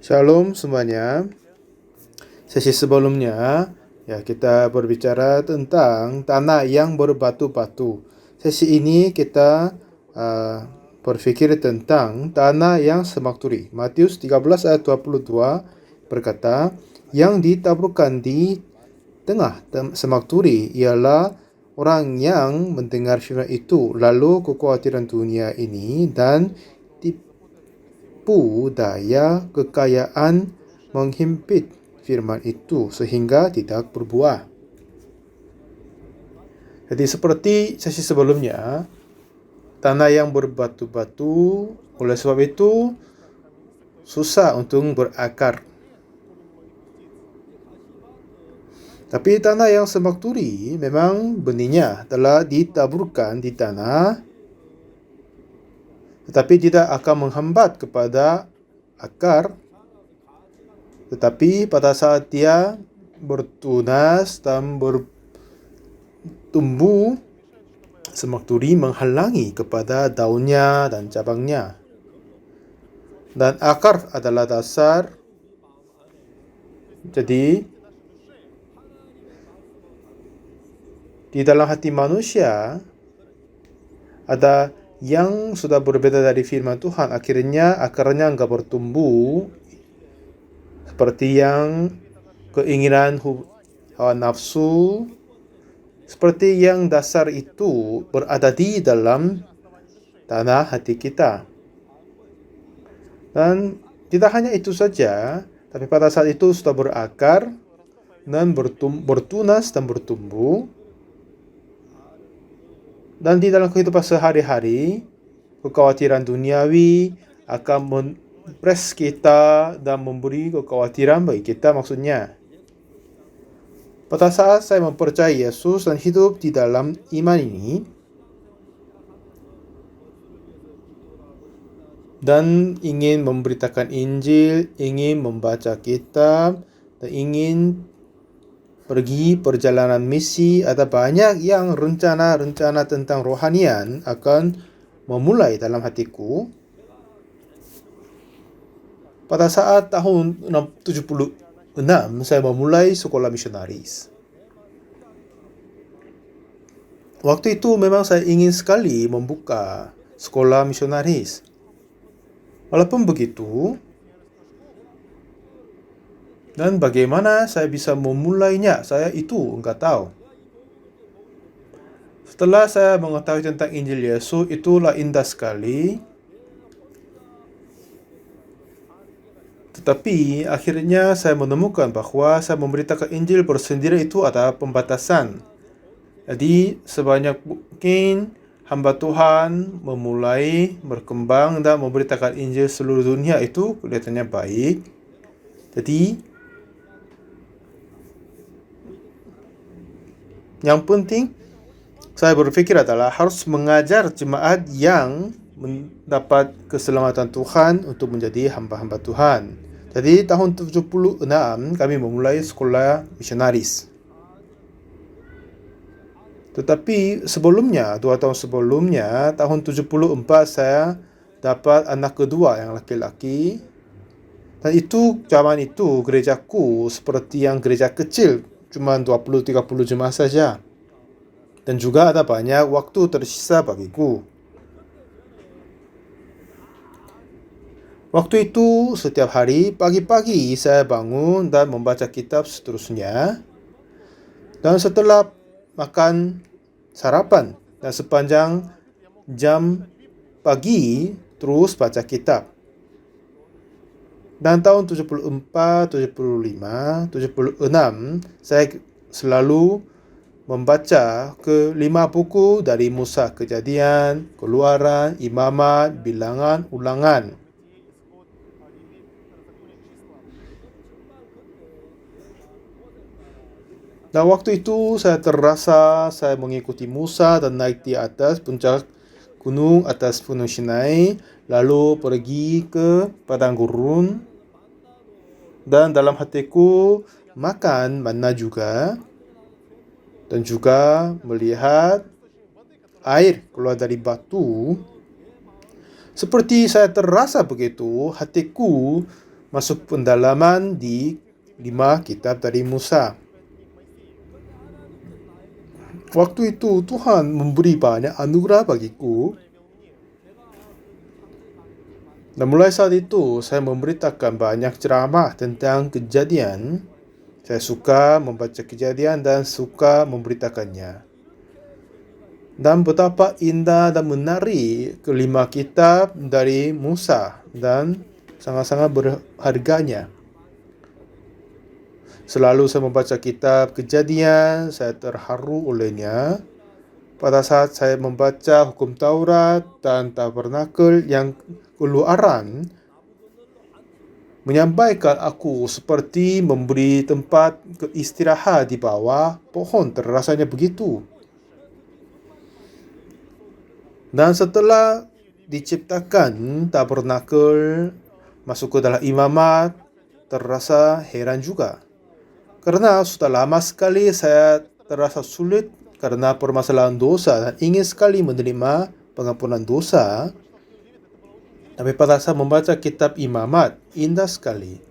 Shalom semuanya. Sesi sebelumnya kita berbicara tentang tanah yang berbatu-batu. Sesi ini kita berpikir tentang tanah yang semakturi. Matius 13 ayat 22 berkata, yang ditaburkan di tengah semakturi ialah orang yang mendengar firman itu, lalu kekhawatiran dunia ini dan tipu daya kekayaan menghimpit firman itu sehingga tidak berbuah. Jadi seperti sesi sebelumnya, tanah yang berbatu-batu, oleh sebab itu susah untuk berakar. Tapi tanah yang semakturi memang benihnya telah ditaburkan di tanah, tetapi tidak akan menghambat kepada akar. Tetapi pada saat dia bertunas dan bertumbuh, semakturi menghalangi kepada daunnya dan cabangnya. Dan akar adalah dasar. Jadi, di dalam hati manusia ada yang sudah berbeda dari firman Tuhan. Akhirnya akarnya enggak bertumbuh seperti yang keinginan hawa nafsu, seperti yang dasar itu berada di dalam tanah hati kita. Dan tidak hanya itu saja, tapi pada saat itu sudah berakar dan bertunas dan bertumbuh. Dan di dalam kehidupan sehari-hari, kekhawatiran duniawi akan mempres kita dan memberi kekhawatiran bagi kita, maksudnya. Pada saat saya mempercayai Yesus dan hidup di dalam iman ini, dan ingin memberitakan Injil, ingin membaca kitab, dan ingin pergi perjalanan misi, ada banyak yang rencana-rencana tentang rohanian akan memulai dalam hatiku. Pada saat tahun 76, saya memulai sekolah misionaris. Waktu itu memang saya ingin sekali membuka sekolah misionaris. Walaupun begitu, dan bagaimana saya bisa memulainya, saya itu enggak tahu. Setelah saya mengetahui tentang Injil Yesus, itulah indah sekali. Tetapi akhirnya saya menemukan bahwa saya memberitakan Injil bersendiri itu ada pembatasan. Jadi sebanyak mungkin hamba Tuhan memulai berkembang dan memberitakan Injil seluruh dunia itu kelihatannya baik. Jadi yang penting saya berpikir adalah harus mengajar jemaat yang mendapat keselamatan Tuhan untuk menjadi hamba-hamba Tuhan. Jadi tahun 76 kami memulai sekolah misionaris. Tetapi sebelumnya, 2 tahun sebelumnya, tahun 74 saya dapat anak kedua yang laki-laki. Dan itu zaman itu gerejaku seperti yang gereja kecil, cuma 20-30 jemaat saja. Dan juga ada banyak waktu tersisa bagiku. Waktu itu setiap hari pagi-pagi saya bangun dan membaca kitab seterusnya. Dan setelah makan sarapan dan sepanjang jam pagi terus baca kitab. Dan tahun 74, 75, 76 saya selalu membaca ke 5 buku dari Musa, Kejadian, Keluaran, Imamat, Bilangan, Ulangan. Dan waktu itu saya terasa saya mengikuti Musa dan naik di atas puncak gunung, atas Gunung Sinai, lalu pergi ke padang gurun. Dan dalam hatiku makan manna juga. Dan juga melihat air keluar dari batu. Seperti saya terasa begitu, hatiku masuk pendalaman di 5 kitab dari Musa. Waktu itu Tuhan memberi banyak anugerah bagiku. Dan mulai saat itu saya memberitakan banyak ceramah tentang Kejadian. Saya suka membaca Kejadian dan suka memberitakannya. Dan betapa indah dan menarik kelima kitab dari Musa dan sangat-sangat berharganya. Selalu saya membaca kitab Kejadian, saya terharu olehnya. Pada saat saya membaca hukum Taurat dan Tabernakel yang Keluaran, menyampaikan aku seperti memberi tempat istirahat di bawah pohon, terasanya begitu. Dan setelah diciptakan Tabernakel masuk ke dalam imamat, terasa heran juga. Karena sudah lama sekali saya terasa sulit karena permasalahan dosa dan ingin sekali menerima pengampunan dosa. Tapi pada saat membaca kitab imamat, indah sekali.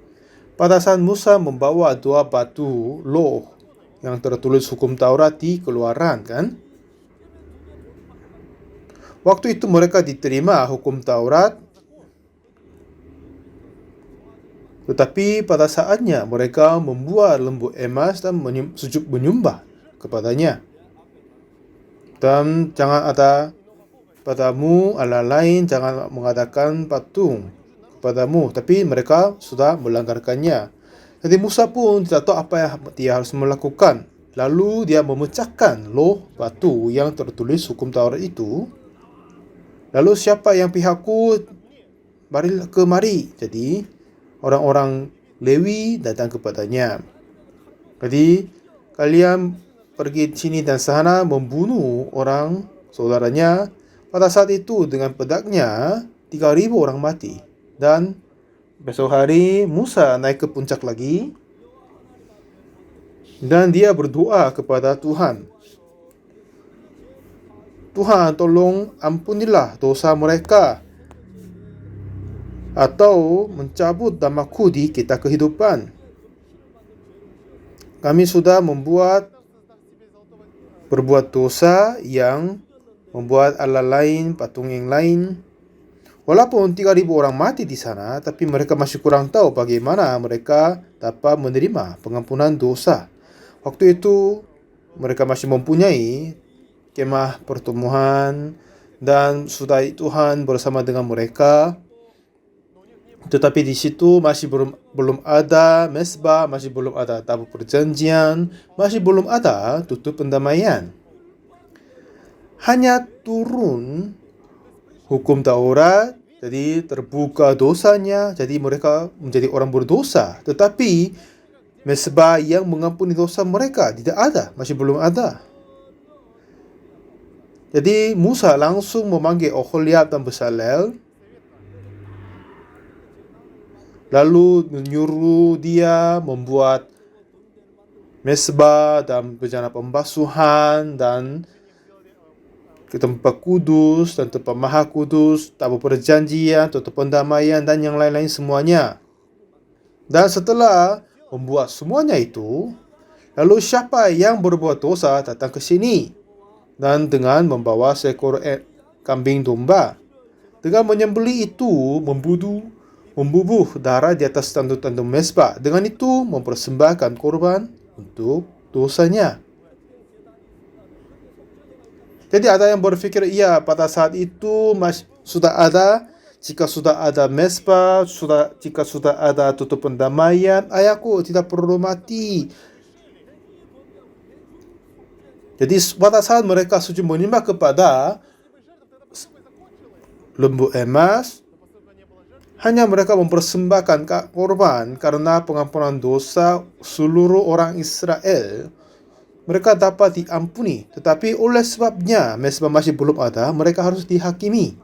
Pada saat Musa membawa 2 batu loh yang tertulis hukum Taurat di Keluaran, kan? Waktu itu mereka diterima hukum Taurat, tetapi pada saatnya mereka membuat lembu emas dan sujud menyembah kepadanya. Dan jangan ada padamu Allah lain, jangan mengadakan patung kepadamu. Tapi mereka sudah melanggarkannya. Jadi Musa pun tidak tahu apa yang dia harus melakukan. Lalu dia memecahkan loh batu yang tertulis hukum Taurat itu. Lalu siapa yang pihakku, mari kemari. Jadi orang-orang Lewi datang kepadanya. Jadi kalian pergi sini dan sana membunuh orang saudaranya. Pada saat itu dengan pedangnya 3.000 orang mati. Dan besok hari Musa naik ke puncak lagi. Dan dia berdoa kepada Tuhan. Tuhan, tolong ampunilah dosa mereka, atau mencabut namaku di kitab kehidupan. Kami sudah berbuat dosa yang membuat Allah lain, patung yang lain. Walaupun 3.000 orang mati di sana, tapi mereka masih kurang tahu bagaimana mereka dapat menerima pengampunan dosa. Waktu itu mereka masih mempunyai kemah pertemuan dan sudah Tuhan bersama dengan mereka. Tetapi di situ masih belum ada mesbah, masih belum ada tabut perjanjian, masih belum ada tutup pendamaian. Hanya turun hukum Taurat, jadi terbuka dosanya, jadi mereka menjadi orang berdosa. Tetapi mesbah yang mengampuni dosa mereka tidak ada, masih belum ada. Jadi Musa langsung memanggil Oholiab dan Bezalel, lalu menyuruh dia membuat mesbah dan bejana pembasuhan dan ke tempat kudus dan tempat maha kudus, tabut perjanjian, tutup pendamaian dan yang lain-lain semuanya. Dan setelah membuat semuanya itu, lalu siapa yang berbuat dosa datang ke sini dan dengan membawa seekor kambing domba, dengan menyembelih itu membubuh darah di atas tanduk-tanduk mesbah. Dengan itu mempersembahkan korban untuk dosanya. Jadi ada yang berpikir, iya pada saat itu sudah ada, jika sudah ada mesbah, jika sudah ada tutup pendamaian, ayahku tidak perlu mati. Jadi pada saat mereka sujud menyembah kepada lembu emas, hanya mereka mempersembahkan korban karena pengampunan dosa seluruh orang Israel. Mereka dapat diampuni, tetapi oleh sebabnya mesbah masih belum ada, mereka harus dihakimi.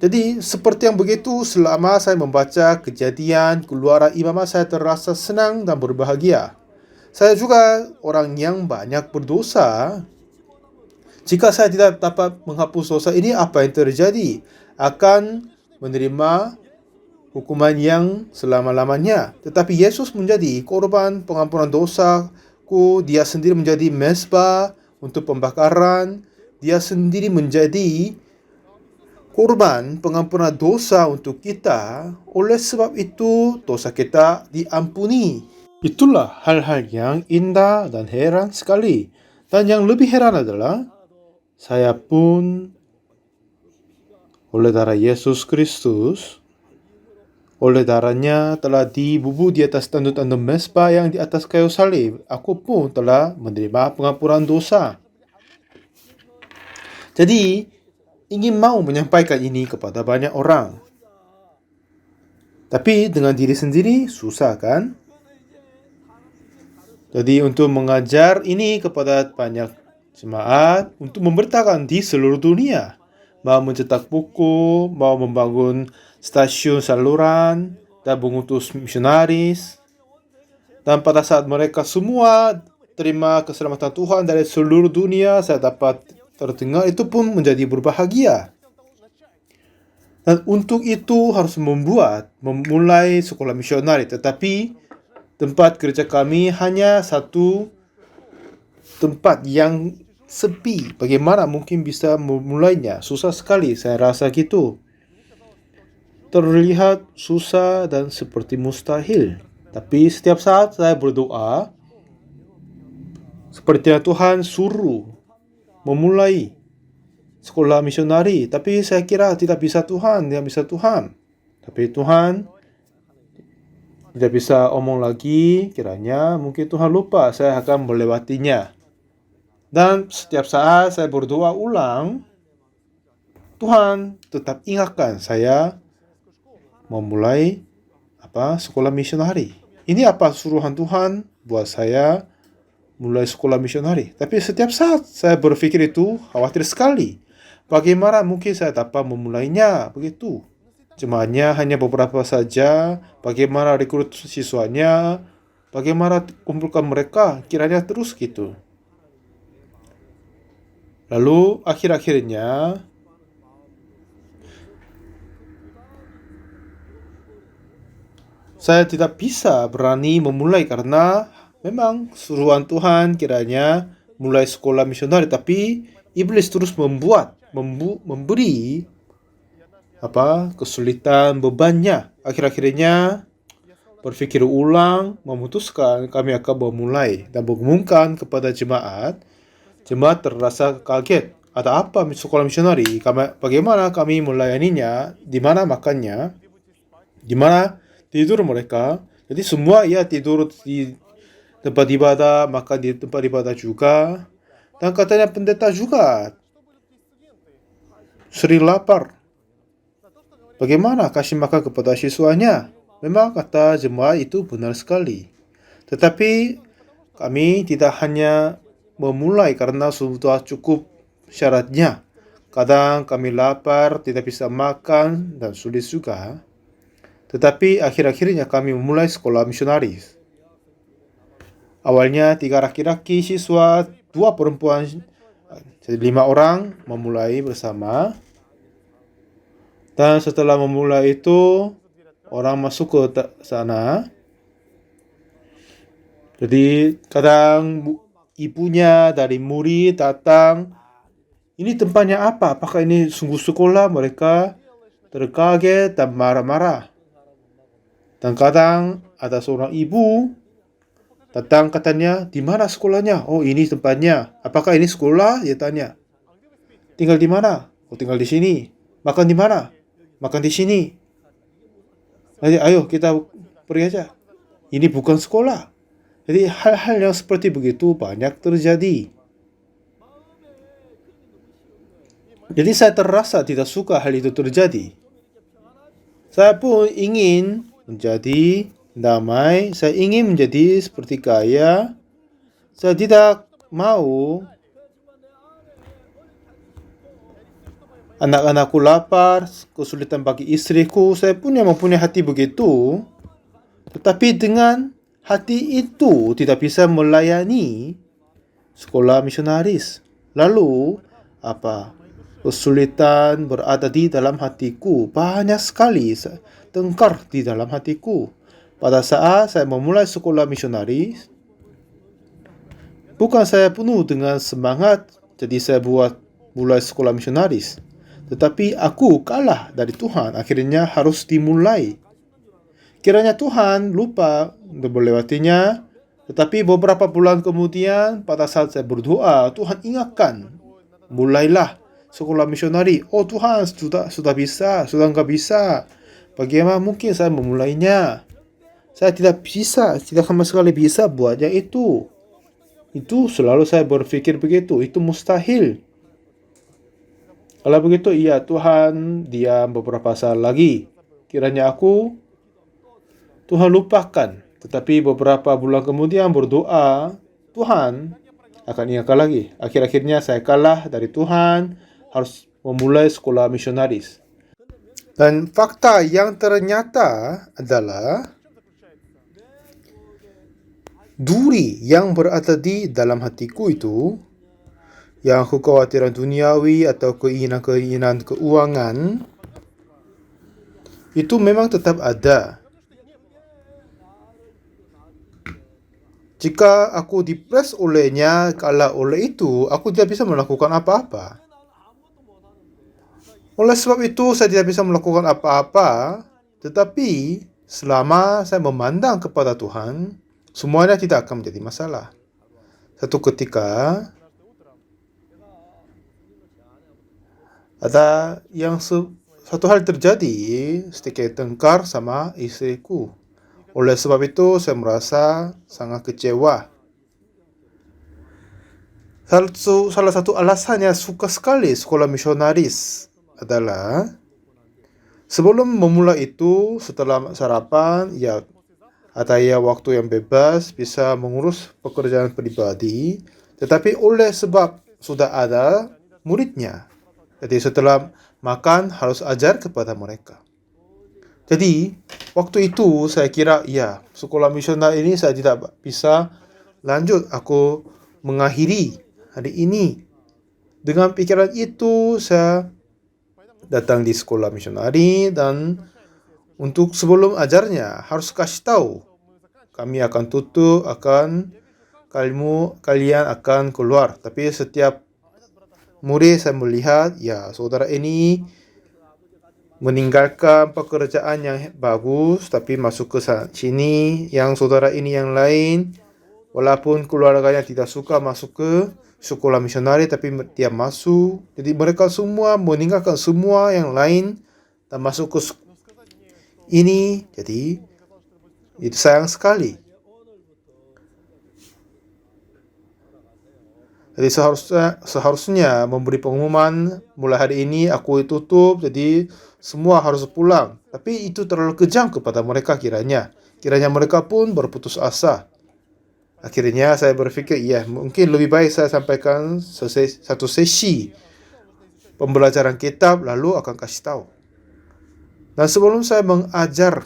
Jadi seperti yang begitu, selama saya membaca Kejadian, Keluaran, Imamat, saya terasa senang dan berbahagia. Saya juga orang yang banyak berdosa. Jika saya tidak dapat menghapus dosa ini, apa yang terjadi? Akan menerima hukuman yang selama-lamanya. Tetapi Yesus menjadi korban pengampunan dosaku. Dia sendiri menjadi mezbah untuk pembakaran. Dia sendiri menjadi korban pengampunan dosa untuk kita. Oleh sebab itu, dosa kita diampuni. Itulah hal-hal yang indah dan heran sekali. Dan yang lebih heran adalah, saya pun oleh darah Yesus Kristus, oleh darahnya telah dibubuh di atas tanduk-tanduk mezbah yang di atas kayu salib. Aku pun telah menerima pengampunan dosa. Jadi, ingin mau menyampaikan ini kepada banyak orang. Tapi dengan diri sendiri susah kan? Jadi untuk mengajar ini kepada banyak jemaat, untuk memberitakan di seluruh dunia, mau mencetak buku, mau membangun stasiun saluran, dan mengutus misionaris. Dan pada saat mereka semua terima keselamatan Tuhan dari seluruh dunia, saya dapat terdengar itu pun menjadi berbahagia. Dan untuk itu harus memulai sekolah misionari. Tetapi tempat gereja kami hanya satu tempat yang sepi. Bagaimana mungkin bisa memulainya? Susah sekali, saya rasa gitu. Terlihat susah dan seperti mustahil. Tapi setiap saat saya berdoa, sepertinya Tuhan suruh memulai sekolah misionari. Tapi saya kira tidak bisa Tuhan. Tapi Tuhan tidak bisa omong lagi, kiranya mungkin Tuhan lupa, saya akan melewatinya. Dan setiap saat saya berdoa ulang, Tuhan tetap ingatkan saya memulai sekolah misionari. Ini suruhan Tuhan buat saya mulai sekolah misionari. Tapi setiap saat saya berpikir itu khawatir sekali. Bagaimana mungkin saya dapat memulainya begitu? Jemaatnya hanya beberapa saja. Bagaimana rekrut siswanya? Bagaimana kumpulkan mereka? Kiranya terus gitu. Lalu akhir-akhirnya saya tidak bisa berani memulai karena memang suruhan Tuhan kiranya mulai sekolah misionari. Tapi iblis terus memberi kesulitan, bebannya. Akhir-akhirnya berpikir ulang, memutuskan kami akan memulai dan mengumumkan kepada jemaat. Jemaat terasa kaget. Ada apa sekolah misionari? Bagaimana kami melayaninya? Di mana makannya? Di mana tidur mereka? Jadi semua tidur di tempat ibadah, makan di tempat ibadah juga. Dan katanya pendeta juga sering lapar. Bagaimana kasih makan kepada siswanya? Memang kata jemaat itu benar sekali. Tetapi kami tidak hanya memulai karena sudah cukup syaratnya. Kadang kami lapar, tidak bisa makan, dan sulit juga. Tetapi akhir-akhirnya kami memulai sekolah misionaris. Awalnya 3 laki-laki siswa, 2 perempuan, jadi 5 orang memulai bersama. Dan setelah memulai itu, orang masuk ke sana. Jadi kadang ibunya dari murid datang, ini tempatnya apa? Apakah ini sungguh sekolah? Mereka terkaget dan marah-marah. Dan kadang ada seorang ibu datang, katanya, di mana sekolahnya? Oh, ini tempatnya. Apakah ini sekolah? Dia tanya. Tinggal di mana? Oh, tinggal di sini. Makan di mana? Makan di sini. Jadi ayo kita pergi aja. Ini bukan sekolah. Jadi hal-hal yang seperti begitu banyak terjadi. Jadi saya terasa tidak suka hal itu terjadi. Saya pun ingin menjadi damai. Saya ingin menjadi seperti kaya. Saya tidak mau anak-anakku lapar, kesulitan bagi istriku. Saya pun yang mempunyai hati begitu. Tetapi dengan hati itu tidak bisa melayani sekolah misionaris. Lalu Kesulitan berada di dalam hatiku. Banyak sekali tengkar di dalam hatiku. Pada saat saya memulai sekolah misionaris, bukan saya penuh dengan semangat, jadi saya mulai sekolah misionaris. Tetapi aku kalah dari Tuhan, akhirnya harus dimulai. Kiranya Tuhan lupa untuk melewatinya, tetapi beberapa bulan kemudian pada saat saya berdoa, Tuhan ingatkan, mulailah sekolah misionari. Oh Tuhan, sudah bisa, sudah enggak bisa. Bagaimana mungkin saya memulainya? Saya tidak bisa, tidak sama sekali bisa buatnya itu. Itu selalu saya berpikir begitu, itu mustahil. Kalau begitu, iya Tuhan diam beberapa saat lagi. Kiranya Tuhan lupakan. Tetapi beberapa bulan kemudian berdoa, Tuhan akan ingatkan lagi. Akhir-akhirnya saya kalah dari Tuhan, harus memulai sekolah misionaris. Dan fakta yang ternyata adalah duri yang berada di dalam hatiku itu, yang kekhawatiran duniawi atau keinginan-keinginan keuangan, itu memang tetap ada. Jika aku dipres olehnya, kalah oleh itu, aku tidak bisa melakukan apa-apa. Oleh sebab itu, saya tidak bisa melakukan apa-apa, tetapi selama saya memandang kepada Tuhan, semuanya tidak akan menjadi masalah. Satu ketika, ada satu hal terjadi, sedikit tengkar sama istriku. Oleh sebab itu, saya merasa sangat kecewa. Salah satu alasannya suka sekali sekolah misionaris adalah sebelum memulai itu, setelah sarapan, ada waktu yang bebas, bisa mengurus pekerjaan pribadi. Tetapi oleh sebab sudah ada muridnya, jadi setelah makan harus ajar kepada mereka. Jadi, waktu itu saya kira, sekolah misionaris ini saya tidak bisa lanjut. Aku mengakhiri hari ini. Dengan pikiran itu, saya datang di sekolah misionaris dan untuk sebelum ajarnya harus kasih tahu. Kami akan tutup, kalian akan keluar. Tapi setiap murid saya melihat, saudara ini meninggalkan pekerjaan yang bagus, tapi masuk ke sini. Yang saudara ini yang lain, walaupun keluarganya tidak suka masuk ke sekolah misionari, tapi dia masuk. Jadi mereka semua meninggalkan semua yang lain dan masuk ke ini. Jadi itu sayang sekali. Jadi seharusnya memberi pengumuman, mulai hari ini aku tutup, jadi semua harus pulang. Tapi itu terlalu kejam kepada mereka kiranya. Kiranya mereka pun berputus asa. Akhirnya saya berpikir, mungkin lebih baik saya sampaikan satu sesi pembelajaran kitab, lalu akan kasih tahu. Dan sebelum saya mengajar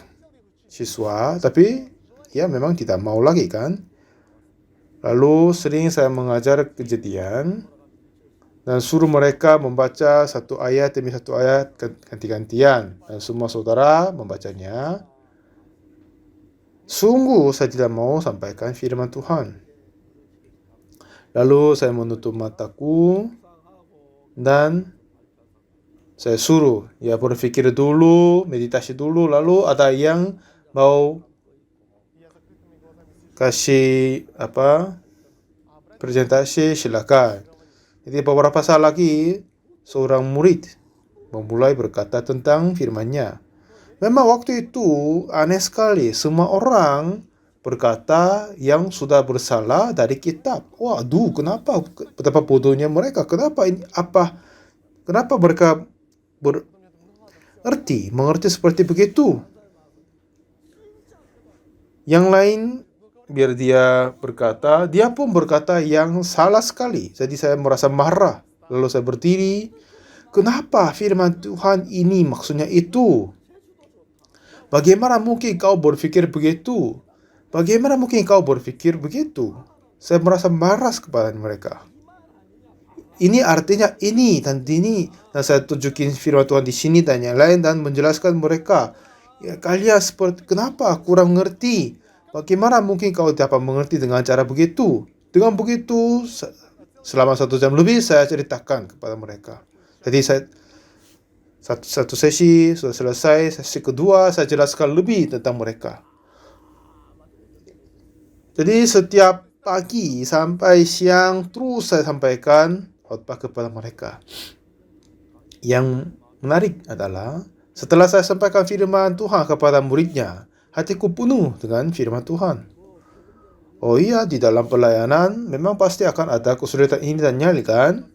siswa, tapi memang tidak mau lagi kan. Lalu sering saya mengajar kejadian dan suruh mereka membaca satu ayat demi satu ayat ganti-gantian. Dan semua saudara membacanya. Sungguh saya tidak mau sampaikan firman Tuhan. Lalu saya menutup mataku dan saya suruh berpikir dulu, meditasi dulu. Lalu ada yang mau kasih presentasi, silakan. Jadi beberapa saat lagi seorang murid memulai berkata tentang firman-Nya. Memang waktu itu aneh sekali, semua orang berkata yang sudah bersalah dari kitab. Waduh, kenapa betapa bodohnya mereka? Kenapa mereka mengerti seperti begitu? Yang lain biar dia berkata, dia pun berkata yang salah sekali. Jadi saya merasa marah. Lalu saya berdiri. Kenapa firman Tuhan ini maksudnya itu? Bagaimana mungkin kau berpikir begitu? Bagaimana mungkin kau berpikir begitu? Saya merasa marah kepada mereka. ini artinya ini dan ini. Dan saya tunjukin firman Tuhan di sini dan yang lain dan menjelaskan mereka. Ya, kalian seperti kenapa kurang mengerti? Bagaimana mungkin kau dapat mengerti dengan cara begitu? Dengan begitu, selama 1 jam lebih saya ceritakan kepada mereka. Jadi satu sesi sudah selesai, sesi kedua saya jelaskan lebih tentang mereka. Jadi setiap pagi sampai siang terus saya sampaikan khotbah kepada mereka. Yang menarik adalah setelah saya sampaikan firman Tuhan kepada muridnya, hatiku penuh dengan firman Tuhan. Oh iya, di dalam pelayanan memang pasti akan ada kesulitan ini dan nyali kan?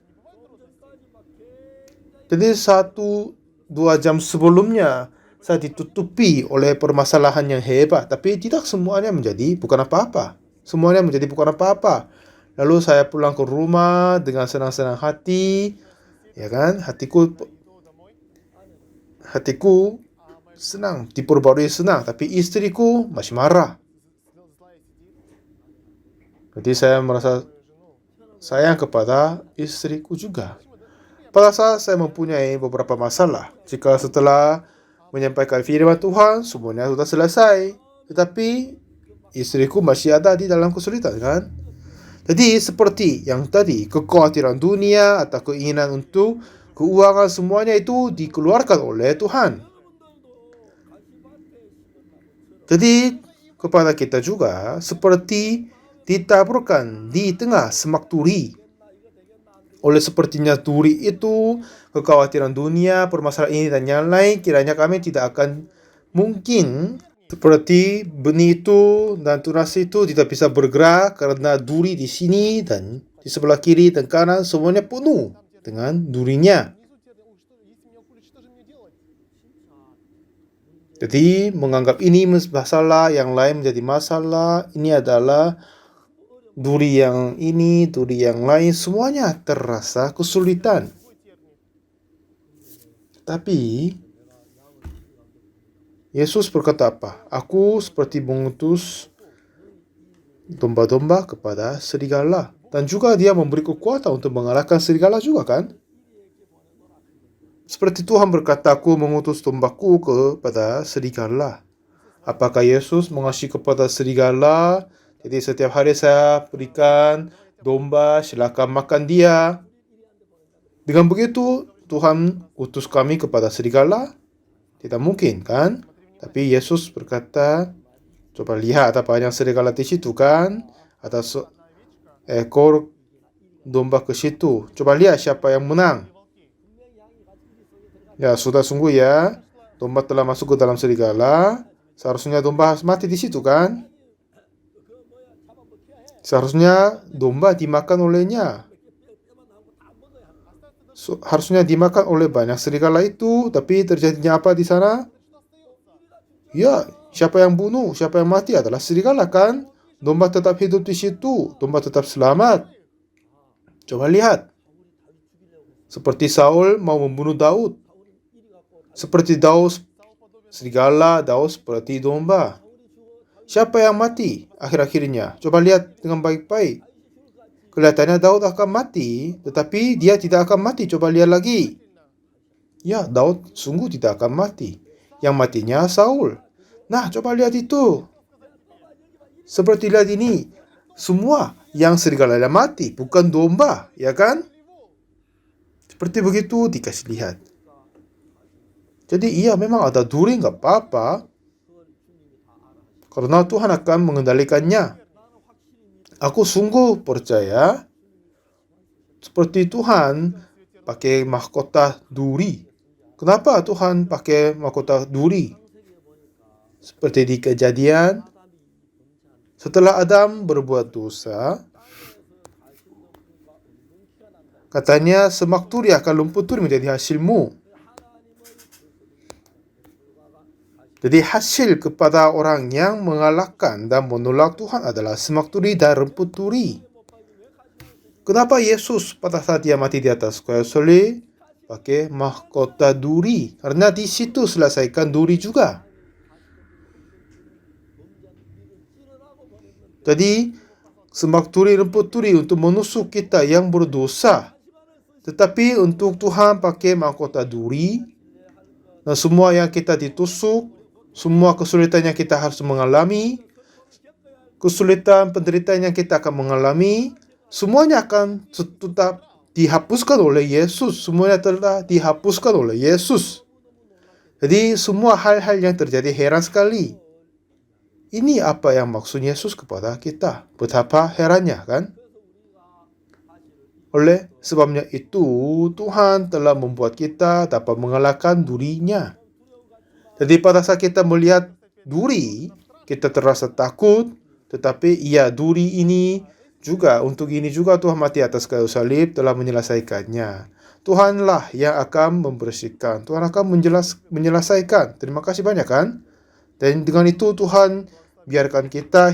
Jadi 1-2 jam sebelumnya saya ditutupi oleh permasalahan yang hebat, tapi tidak semuanya bukan apa-apa. Semuanya menjadi bukan apa-apa. Lalu saya pulang ke rumah dengan senang-senang hati, ya kan? Hatiku senang, diperbarui senang, tapi istriku masih marah. Jadi saya merasa sayang kepada istriku juga. Pada saat saya mempunyai beberapa masalah, jika setelah menyampaikan firman Tuhan, semuanya sudah selesai, tetapi istriku masih ada di dalam kesulitan kan? Jadi seperti yang tadi, kekhawatiran dunia atau keinginan untuk keuangan semuanya itu dikeluarkan oleh Tuhan. Jadi kepada kita juga seperti ditaburkan di tengah semak duri. Oleh sepertinya duri itu, kekhawatiran dunia, permasalahan ini dan yang lain, kiranya kami tidak akan mungkin seperti benih itu dan tunas itu tidak bisa bergerak karena duri di sini dan di sebelah kiri dan kanan semuanya penuh dengan durinya. Jadi menganggap ini masalah, yang lain menjadi masalah, ini adalah duri yang ini, duri yang lain, semuanya terasa kesulitan. Tapi Yesus berkata apa? Aku seperti mengutus domba-domba kepada serigala. Dan juga dia memberi kekuatan untuk mengalahkan serigala juga kan? Seperti Tuhan berkata, aku mengutus dombaku kepada serigala. Apakah Yesus mengasihi kepada serigala? Jadi setiap hari saya berikan domba, silakan makan dia. Dengan begitu Tuhan utus kami kepada serigala? Tidak mungkin kan? Tapi Yesus berkata, coba lihat ada banyak serigala di situ kan? Ada ekor domba ke situ. Coba lihat siapa yang menang. Ya sudah sungguh ya. Domba telah masuk ke dalam serigala. Seharusnya domba harus mati di situ kan? Seharusnya domba dimakan olehnya. Harusnya dimakan oleh banyak serigala itu, tapi terjadinya apa di sana? Ya, siapa yang bunuh, siapa yang mati adalah serigala kan? Domba tetap hidup di situ, domba tetap selamat. Coba lihat. Seperti Saul mau membunuh Daud. Seperti Daud serigala, Daud seperti domba. Siapa yang mati akhir-akhirnya? Coba lihat dengan baik-baik. Kelihatannya Daud akan mati, tetapi dia tidak akan mati. Coba lihat lagi. Ya, Daud sungguh tidak akan mati. Yang matinya Saul. Nah, coba lihat itu. Seperti lihat ini. Semua yang serigala mati, bukan domba, ya kan? Seperti begitu dikasih lihat. Jadi iya memang ada duri, nggak apa-apa. Karena Tuhan akan mengendalikannya. Aku sungguh percaya seperti Tuhan pakai mahkota duri. Kenapa Tuhan pakai mahkota duri? Seperti di Kejadian, setelah Adam berbuat dosa, katanya semak duri akan lumpur duri menjadi hasilmu. Jadi hasil kepada orang yang mengalahkan dan menolak Tuhan adalah semak duri dan rumput duri. Kenapa Yesus pada saat dia mati di atas kayu salib pakai mahkota duri? Karena di situ selesaikan duri juga. Jadi semak duri, rumput duri untuk menusuk kita yang berdosa. Tetapi untuk Tuhan pakai mahkota duri, dan semua yang kita ditusuk, semua kesulitan yang kita harus mengalami, kesulitan penderitaan yang kita akan mengalami, semuanya akan tetap dihapuskan oleh Yesus. Semuanya telah dihapuskan oleh Yesus. Jadi semua hal-hal yang terjadi heran sekali. Ini apa yang maksud Yesus kepada kita. Betapa herannya kan? Oleh sebabnya itu, Tuhan telah membuat kita dapat mengalahkan durinya. Jadi pada saat kita melihat duri, kita terasa takut. Tetapi duri ini juga, untuk ini juga Tuhan mati atas kayu salib telah menyelesaikannya. Tuhanlah yang akan membersihkan. Tuhan akan menyelesaikan. Terima kasih banyak kan? Dan dengan itu Tuhan biarkan kita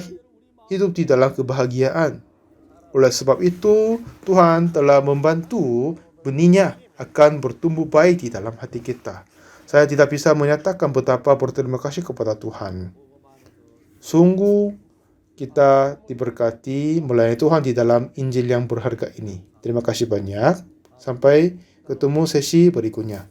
hidup di dalam kebahagiaan. Oleh sebab itu Tuhan telah membantu benihnya akan bertumbuh baik di dalam hati kita. Saya tidak bisa menyatakan betapa berterima kasih kepada Tuhan. Sungguh kita diberkati melayani Tuhan di dalam Injil yang berharga ini. Terima kasih banyak. Sampai ketemu sesi berikutnya.